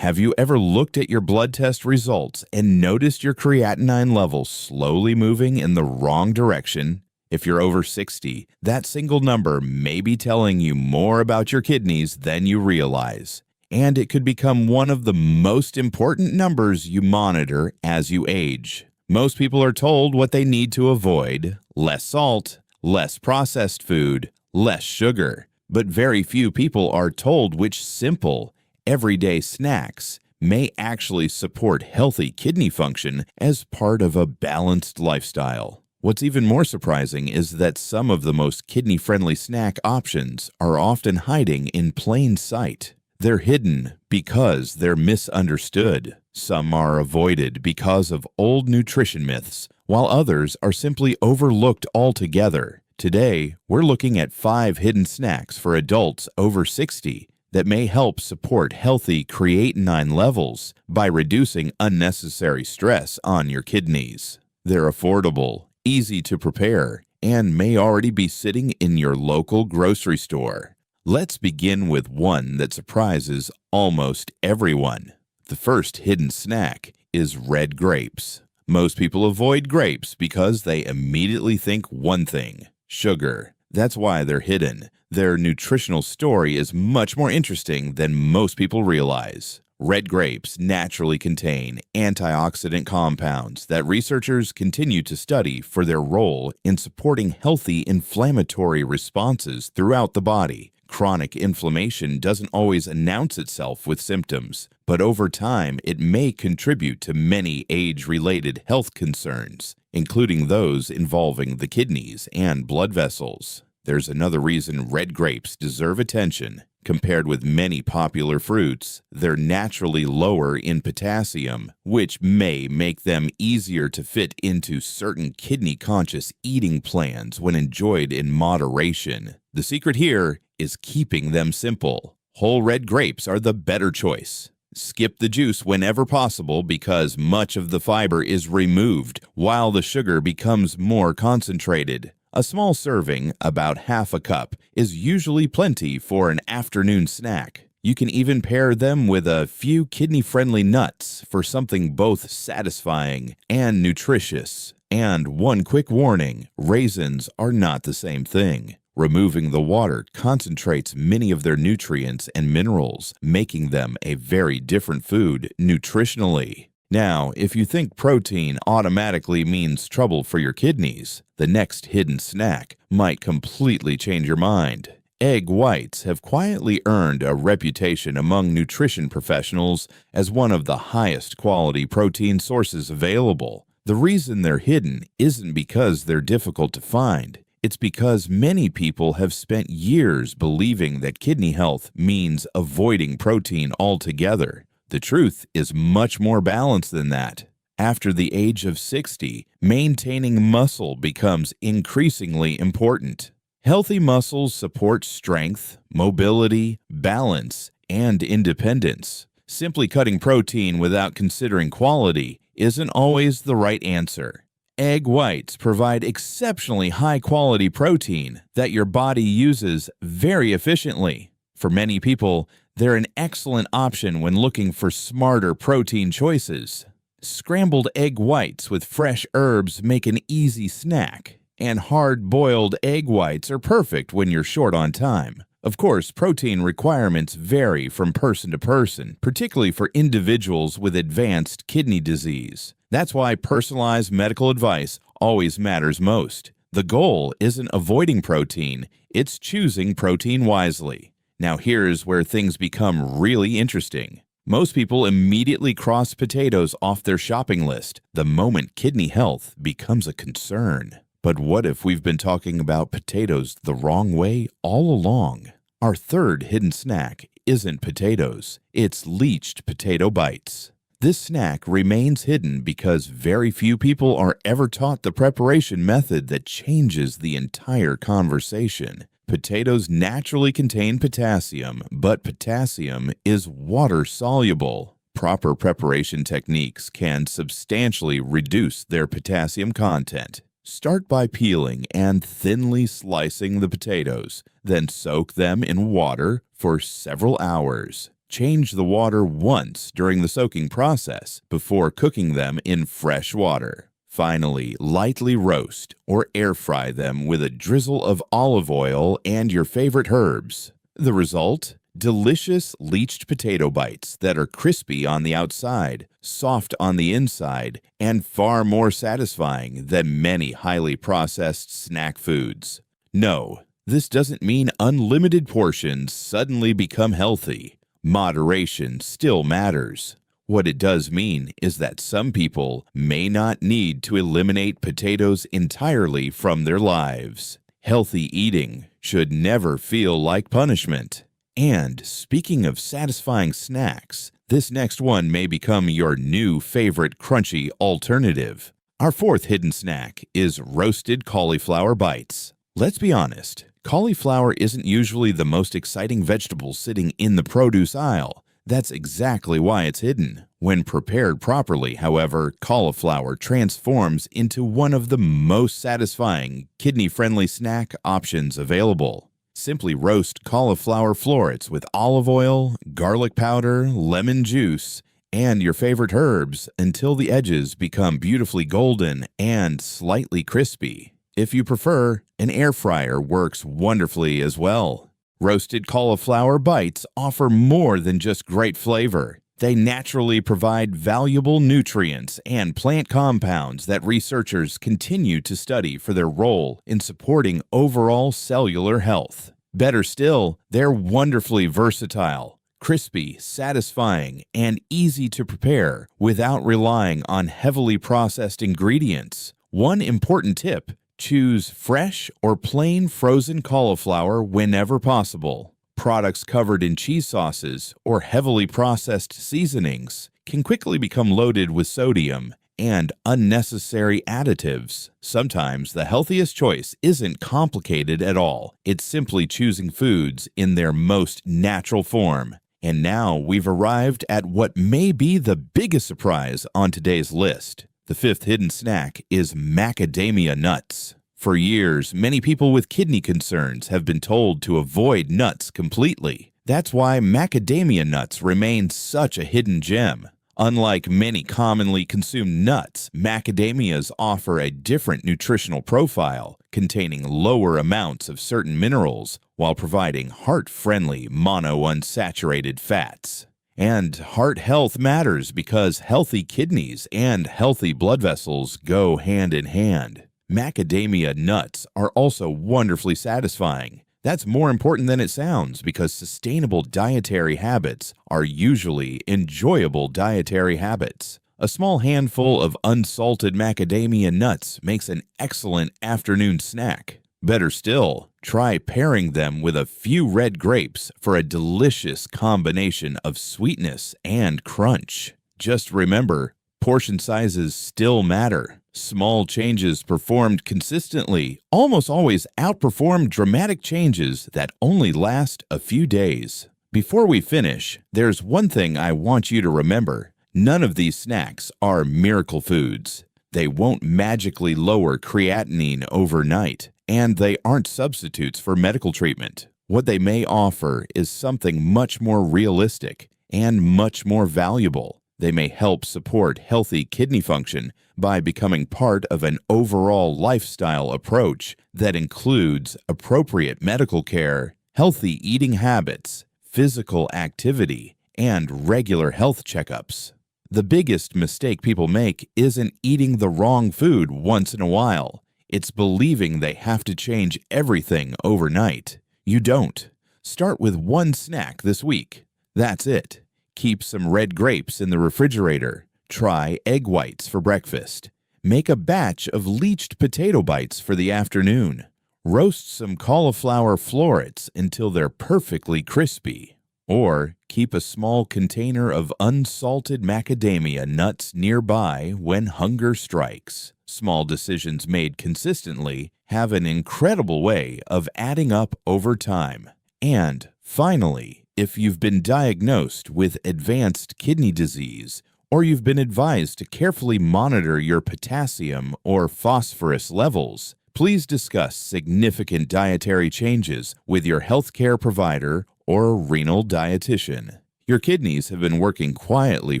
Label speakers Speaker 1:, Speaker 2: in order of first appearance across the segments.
Speaker 1: Have you ever looked at your blood test results and noticed your creatinine level slowly moving in the wrong direction? If you're over 60, that single number may be telling you more about your kidneys than you realize, and it could become one of the most important numbers you monitor as you age. Most people are told what they need to avoid: less salt, less processed food, less sugar. But very few people are told which simple, everyday snacks may actually support healthy kidney function as part of a balanced lifestyle. What's even more surprising is that some of the most kidney-friendly snack options are often hiding in plain sight. They're hidden because they're misunderstood. Some are avoided because of old nutrition myths, while others are simply overlooked altogether. Today, we're looking at 5 hidden snacks for adults over 60 that may help support healthy creatinine levels by reducing unnecessary stress on your kidneys. They're affordable, easy to prepare, and may already be sitting in your local grocery store. Let's begin with one that surprises almost everyone. The first hidden snack is red grapes. Most people avoid grapes because they immediately think one thing: sugar. That's why they're hidden. Their nutritional story is much more interesting than most people realize. Red grapes naturally contain antioxidant compounds that researchers continue to study for their role in supporting healthy inflammatory responses throughout the body. Chronic inflammation doesn't always announce itself with symptoms, but over time it may contribute to many age-related health concerns, including those involving the kidneys and blood vessels. There's another reason red grapes deserve attention. Compared with many popular fruits, they're naturally lower in potassium, which may make them easier to fit into certain kidney-conscious eating plans when enjoyed in moderation. The secret here is keeping them simple. Whole red grapes are the better choice. Skip the juice whenever possible because much of the fiber is removed while the sugar becomes more concentrated. A small serving, about half a cup, is usually plenty for an afternoon snack. You can even pair them with a few kidney-friendly nuts for something both satisfying and nutritious. And one quick warning: raisins are not the same thing. Removing the water concentrates many of their nutrients and minerals, making them a very different food nutritionally. Now, if you think protein automatically means trouble for your kidneys, the next hidden snack might completely change your mind. Egg whites have quietly earned a reputation among nutrition professionals as one of the highest quality protein sources available. The reason they're hidden isn't because they're difficult to find. It's because many people have spent years believing that kidney health means avoiding protein altogether. The truth is much more balanced than that. After the age of 60, maintaining muscle becomes increasingly important. Healthy muscles support strength, mobility, balance, and independence. Simply cutting protein without considering quality isn't always the right answer. Egg whites provide exceptionally high-quality protein that your body uses very efficiently. For many people, they're an excellent option when looking for smarter protein choices. Scrambled egg whites with fresh herbs make an easy snack, and hard-boiled egg whites are perfect when you're short on time. Of course, protein requirements vary from person to person, particularly for individuals with advanced kidney disease. That's why personalized medical advice always matters most. The goal isn't avoiding protein, it's choosing protein wisely. Now here's where things become really interesting. Most people immediately cross potatoes off their shopping list the moment kidney health becomes a concern. But what if we've been talking about potatoes the wrong way all along? Our third hidden snack isn't potatoes, it's Leached Potato Bites. This snack remains hidden because very few people are ever taught the preparation method that changes the entire conversation. Potatoes naturally contain potassium, but potassium is water-soluble. Proper preparation techniques can substantially reduce their potassium content. Start by peeling and thinly slicing the potatoes, then soak them in water for several hours. Change the water once during the soaking process before cooking them in fresh water. Finally, lightly roast or air fry them with a drizzle of olive oil and your favorite herbs. The result? Delicious leached potato bites that are crispy on the outside, soft on the inside, and far more satisfying than many highly processed snack foods. No, this doesn't mean unlimited portions suddenly become healthy. Moderation still matters. What it does mean is that some people may not need to eliminate potatoes entirely from their lives. Healthy eating should never feel like punishment. And speaking of satisfying snacks, this next one may become your new favorite crunchy alternative. Our fourth hidden snack is roasted cauliflower bites. Let's be honest, cauliflower isn't usually the most exciting vegetable sitting in the produce aisle. That's exactly why it's hidden. When prepared properly, however, cauliflower transforms into one of the most satisfying, kidney-friendly snack options available. Simply roast cauliflower florets with olive oil, garlic powder, lemon juice, and your favorite herbs until the edges become beautifully golden and slightly crispy. If you prefer, an air fryer works wonderfully as well. Roasted cauliflower bites offer more than just great flavor. They naturally provide valuable nutrients and plant compounds that researchers continue to study for their role in supporting overall cellular health. Better still, they're wonderfully versatile, crispy, satisfying, and easy to prepare without relying on heavily processed ingredients. One important tip: choose fresh or plain frozen cauliflower whenever possible. Products covered in cheese sauces or heavily processed seasonings can quickly become loaded with sodium and unnecessary additives. Sometimes the healthiest choice isn't complicated at all. It's simply choosing foods in their most natural form. And now we've arrived at what may be the biggest surprise on today's list. The fifth hidden snack is macadamia nuts. For years, many people with kidney concerns have been told to avoid nuts completely. That's why macadamia nuts remain such a hidden gem. Unlike many commonly consumed nuts, macadamias offer a different nutritional profile, containing lower amounts of certain minerals while providing heart-friendly monounsaturated fats. And heart health matters because healthy kidneys and healthy blood vessels go hand in hand. Macadamia nuts are also wonderfully satisfying. That's more important than it sounds because sustainable dietary habits are usually enjoyable dietary habits. A small handful of unsalted macadamia nuts makes an excellent afternoon snack. Better still, try pairing them with a few red grapes for a delicious combination of sweetness and crunch. Just remember, portion sizes still matter. Small changes performed consistently almost always outperform dramatic changes that only last a few days. Before we finish, there's one thing I want you to remember. None of these snacks are miracle foods. They won't magically lower creatinine overnight, and they aren't substitutes for medical treatment. What they may offer is something much more realistic and much more valuable. They may help support healthy kidney function by becoming part of an overall lifestyle approach that includes appropriate medical care, healthy eating habits, physical activity, and regular health checkups. The biggest mistake people make isn't eating the wrong food once in a while. It's believing they have to change everything overnight. You don't. Start with one snack this week. That's it. Keep some red grapes in the refrigerator. Try egg whites for breakfast. Make a batch of leached potato bites for the afternoon. Roast some cauliflower florets until they're perfectly crispy. Or keep a small container of unsalted macadamia nuts nearby when hunger strikes. Small decisions made consistently have an incredible way of adding up over time. And finally, if you've been diagnosed with advanced kidney disease, or you've been advised to carefully monitor your potassium or phosphorus levels, please discuss significant dietary changes with your healthcare provider or renal dietitian. Your kidneys have been working quietly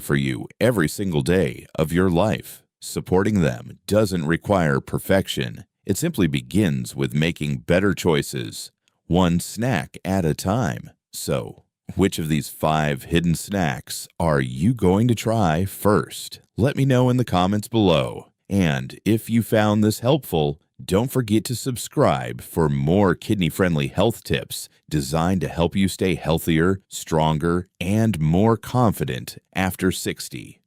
Speaker 1: for you every single day of your life. Supporting them doesn't require perfection. It simply begins with making better choices, one snack at a time. So, which of these 5 hidden snacks are you going to try first? Let me know in the comments below. And if you found this helpful, don't forget to subscribe for more kidney-friendly health tips designed to help you stay healthier, stronger, and more confident after 60.